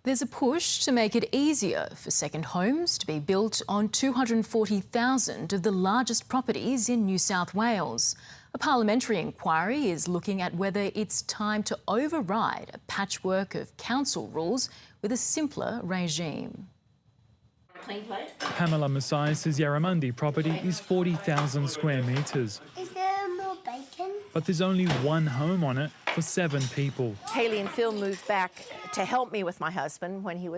There's a push to make it easier for second homes to be built on 240,000 of the largest properties in New South Wales. A parliamentary inquiry is looking at whether it's time to override a patchwork of council rules with a simpler regime. Pamela Messiah's Yarramundi property is 40,000 square metres. Is there more bacon? But there's only one home on it for 7 people. Hayley and Phil moved back to help me with my husband when he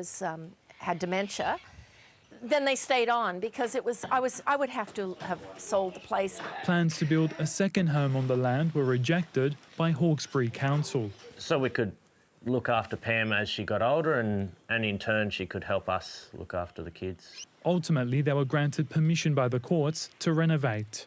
had dementia. Then they stayed on because I would have to have sold the place. Plans to build a second home on the land were rejected by Hawkesbury Council. So we could look after Pam as she got older and in turn she could help us look after the kids. Ultimately, they were granted permission by the courts to renovate.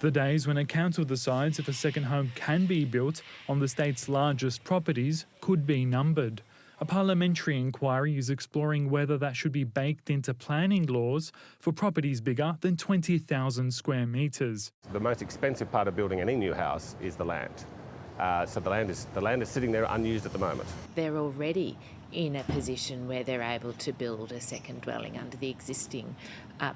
The days when a council decides if a second home can be built on the state's largest properties could be numbered. A parliamentary inquiry is exploring whether that should be baked into planning laws for properties bigger than 20,000 square metres. The most expensive part of building any new house is the land. So the land is sitting there unused at the moment. They're already in a position where they're able to build a second dwelling under the existing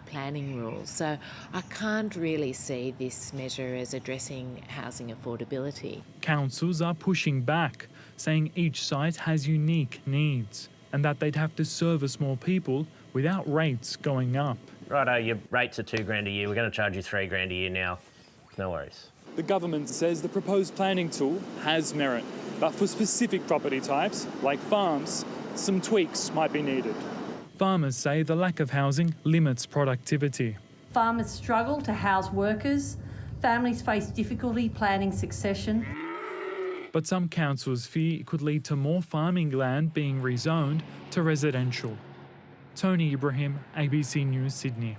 planning rules. So I can't really see this measure as addressing housing affordability. Councils are pushing back, saying each site has unique needs and that they'd have to service more people without rates going up. Righto, your rates are $2,000 a year. We're going to charge you $3,000 a year now. No worries. The government says the proposed planning tool has merit, but for specific property types, like farms, some tweaks might be needed. Farmers say the lack of housing limits productivity. Farmers struggle to house workers, families face difficulty planning succession. But some councils fear it could lead to more farming land being rezoned to residential. Tony Ibrahim, ABC News, Sydney.